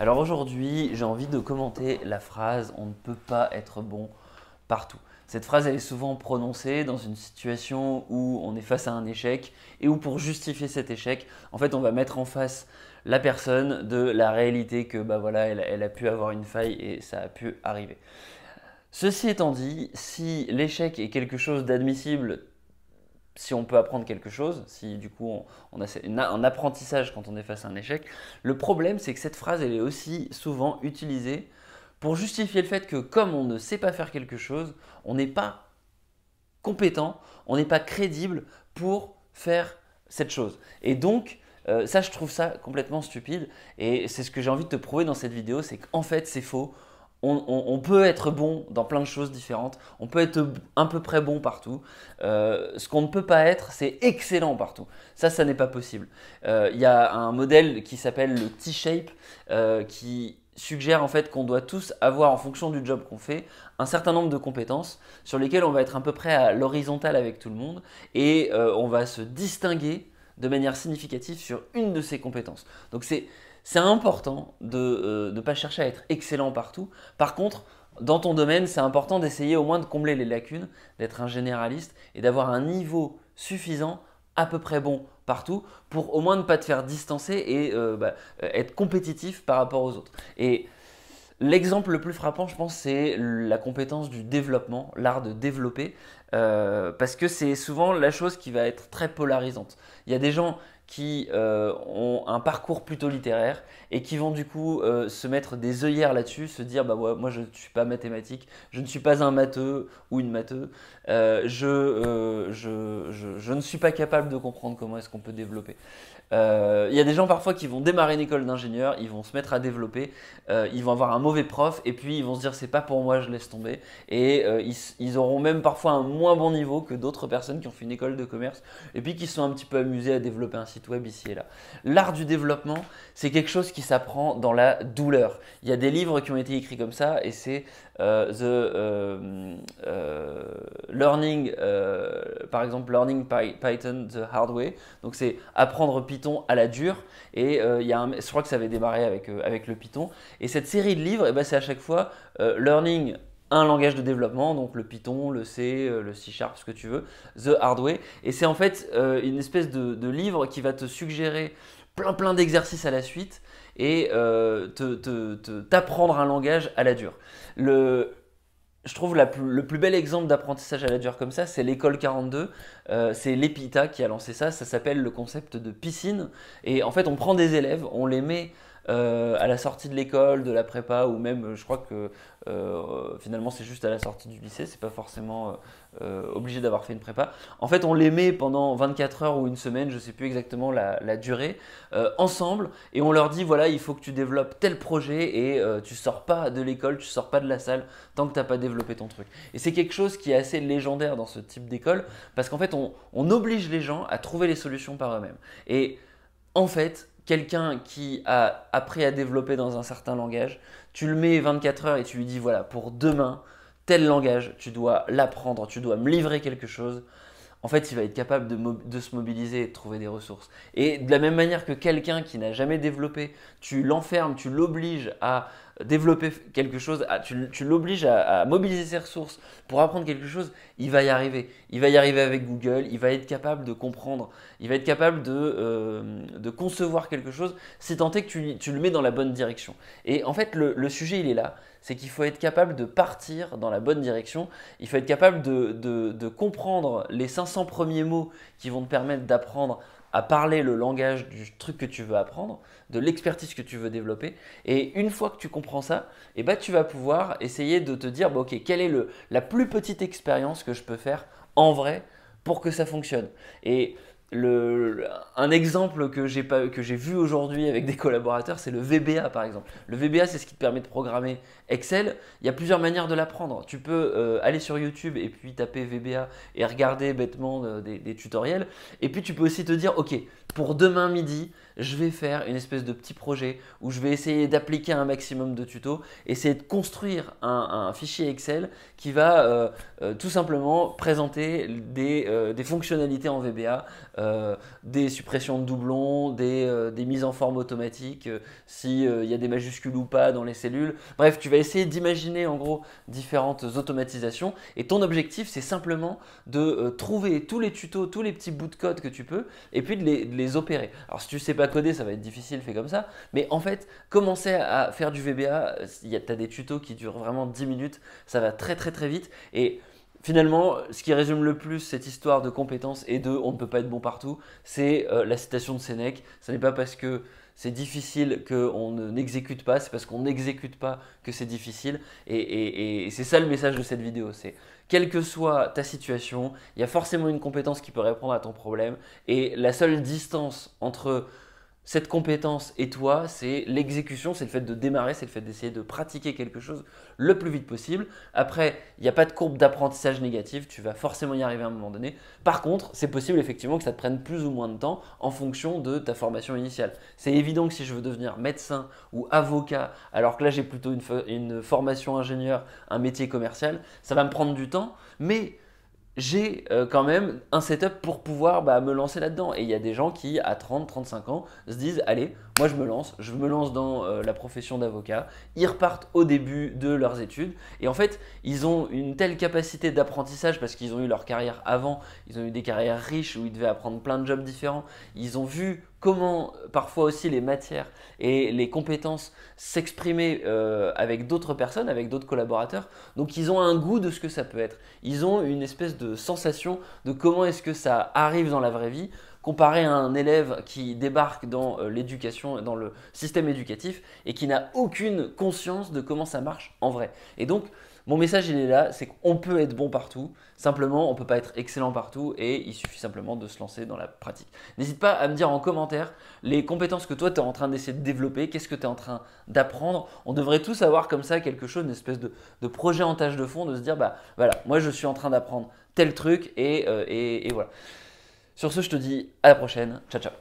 Alors aujourd'hui, j'ai envie de commenter la phrase « on ne peut pas être bon partout ». Cette phrase, elle est souvent prononcée dans une situation où on est face à un échec et où pour justifier cet échec, en fait, on va mettre en face la personne de la réalité que bah voilà, elle a pu avoir une faille et ça a pu arriver. Ceci étant dit, si l'échec est quelque chose d'admissible, si on peut apprendre quelque chose, si du coup on a un apprentissage quand on est face à un échec, le problème c'est que cette phrase elle est aussi souvent utilisée pour justifier le fait que comme on ne sait pas faire quelque chose, on n'est pas compétent, on n'est pas crédible pour faire cette chose. Et donc ça je trouve ça complètement stupide et c'est ce que j'ai envie de te prouver dans cette vidéo, c'est qu'en fait c'est faux. On peut être bon dans plein de choses différentes, on peut être à peu près bon partout. Ce qu'on ne peut pas être, c'est excellent partout. Ça n'est pas possible. Il y a un modèle qui s'appelle le T-shape qui suggère en fait qu'on doit tous avoir, en fonction du job qu'on fait, un certain nombre de compétences sur lesquelles on va être à peu près à l'horizontale avec tout le monde et on va se distinguer de manière significative sur une de ces compétences. Donc c'est important de ne pas chercher à être excellent partout. Par contre, dans ton domaine, c'est important d'essayer au moins de combler les lacunes, d'être un généraliste et d'avoir un niveau suffisant, à peu près bon partout, pour au moins ne pas te faire distancer et être compétitif par rapport aux autres. Et l'exemple le plus frappant, je pense, c'est la compétence du développement, l'art de développer, parce que c'est souvent la chose qui va être très polarisante. Il y a des gens qui ont un parcours plutôt littéraire et qui vont du coup se mettre des œillères là-dessus, se dire bah ouais, moi je ne suis pas mathématique, je ne suis pas un matheux ou une matheux, je ne suis pas capable de comprendre comment est-ce qu'on peut développer. Il y a des gens parfois qui vont démarrer une école d'ingénieur, ils vont se mettre à développer, ils vont avoir un mauvais prof et puis ils vont se dire c'est pas pour moi, je laisse tomber. Et ils auront même parfois un moins bon niveau que d'autres personnes qui ont fait une école de commerce et puis qui se sont un petit peu amusés à développer un site web ici et là. L'art du développement, c'est quelque chose qui s'apprend dans la douleur. Il y a des livres qui ont été écrits comme ça et c'est Learning, par exemple Learning Python the Hard Way. Donc c'est apprendre Python à la dure. Et je crois que ça avait démarré avec le Python. Et cette série de livres, eh ben, c'est à chaque fois Learning un langage de développement, donc le Python, le C, le C Sharp, ce que tu veux, The Hard Way. Et c'est en fait une espèce de livre qui va te suggérer plein d'exercices à la suite et t'apprendre un langage à la dure. Je trouve le plus bel exemple d'apprentissage à la dure comme ça, c'est l'école 42. C'est l'EPITA qui a lancé ça. Ça s'appelle le concept de piscine. Et en fait, on prend des élèves, on les met à la sortie de l'école, de la prépa, ou même, je crois que finalement, c'est juste à la sortie du lycée. C'est pas forcément obligé d'avoir fait une prépa. En fait, on les met pendant 24 heures ou une semaine, je sais plus exactement la durée, ensemble, et on leur dit voilà, il faut que tu développes tel projet et tu sors pas de l'école, tu sors pas de la salle tant que tu n'as pas développé ton truc. Et c'est quelque chose qui est assez légendaire dans ce type d'école parce qu'en fait, on oblige les gens à trouver les solutions par eux-mêmes. Et en fait, quelqu'un qui a appris à développer dans un certain langage, tu le mets 24 heures et tu lui dis voilà, pour demain, tel langage, tu dois l'apprendre, tu dois me livrer quelque chose. En fait, il va être capable de se mobiliser et de trouver des ressources. Et de la même manière que quelqu'un qui n'a jamais développé, tu l'enfermes, tu l'obliges à développer quelque chose, tu l'obliges à mobiliser ses ressources pour apprendre quelque chose, il va y arriver. Il va y arriver avec Google, il va être capable de comprendre, il va être capable de concevoir quelque chose si tant est que tu le mets dans la bonne direction. Et en fait, le sujet, il est là. C'est qu'il faut être capable de partir dans la bonne direction. Il faut être capable de comprendre les 500 premiers mots qui vont te permettre d'apprendre à parler le langage du truc que tu veux apprendre, de l'expertise que tu veux développer. Et une fois que tu comprends ça, eh ben, tu vas pouvoir essayer de te dire, bon, ok, quelle est la plus petite expérience que je peux faire en vrai pour que ça fonctionne. Et un exemple que j'ai vu aujourd'hui avec des collaborateurs, c'est le VBA par exemple. Le VBA, c'est ce qui te permet de programmer Excel. Il y a plusieurs manières de l'apprendre. Tu peux aller sur YouTube et puis taper VBA et regarder bêtement des tutoriels. Et puis tu peux aussi te dire, ok, pour demain midi, je vais faire une espèce de petit projet où je vais essayer d'appliquer un maximum de tutos, essayer de construire un fichier Excel qui va tout simplement présenter des fonctionnalités en VBA, des suppressions de doublons, des mises en forme automatiques, s'il y a des majuscules ou pas dans les cellules. Bref, tu vas essayer d'imaginer en gros différentes automatisations et ton objectif c'est simplement de trouver tous les tutos, tous les petits bouts de code que tu peux et puis de les opérer. Alors si tu ne sais pas coder, ça va être difficile fait comme ça, mais en fait, commencer à faire du VBA, tu as des tutos qui durent vraiment 10 minutes, ça va très très très vite et finalement, ce qui résume le plus cette histoire de compétences et de on ne peut pas être bon partout, c'est la citation de Sénèque. Ce n'est pas parce que c'est difficile qu'on n'exécute pas, c'est parce qu'on n'exécute pas que c'est difficile. Et c'est ça le message de cette vidéo, c'est quelle que soit ta situation, il y a forcément une compétence qui peut répondre à ton problème. Et la seule distance entre cette compétence et toi, c'est l'exécution, c'est le fait de démarrer, c'est le fait d'essayer de pratiquer quelque chose le plus vite possible. Après, il n'y a pas de courbe d'apprentissage négative, tu vas forcément y arriver à un moment donné. Par contre, c'est possible effectivement que ça te prenne plus ou moins de temps en fonction de ta formation initiale. C'est évident que si je veux devenir médecin ou avocat, alors que là j'ai plutôt une formation ingénieur, un métier commercial, ça va me prendre du temps, mais j'ai quand même un setup pour pouvoir me lancer là-dedans. Et il y a des gens qui, à 30, 35 ans, se disent allez, moi je me lance dans la profession d'avocat. Ils repartent au début de leurs études. Et en fait, ils ont une telle capacité d'apprentissage parce qu'ils ont eu leur carrière avant. Ils ont eu des carrières riches où ils devaient apprendre plein de jobs différents. Ils ont vu comment parfois aussi les matières et les compétences s'exprimer avec d'autres personnes, avec d'autres collaborateurs. Donc ils ont un goût de ce que ça peut être. Ils ont une espèce de sensation de comment est-ce que ça arrive dans la vraie vie, comparé à un élève qui débarque dans l'éducation, dans le système éducatif et qui n'a aucune conscience de comment ça marche en vrai. Et donc, mon message, il est là, c'est qu'on peut être bon partout, simplement, on ne peut pas être excellent partout et il suffit simplement de se lancer dans la pratique. N'hésite pas à me dire en commentaire les compétences que toi, tu es en train d'essayer de développer, qu'est-ce que tu es en train d'apprendre. On devrait tous avoir comme ça quelque chose, une espèce de projet en tâche de fond, de se dire, voilà, moi, je suis en train d'apprendre tel truc et voilà. Sur ce, je te dis à la prochaine. Ciao, ciao.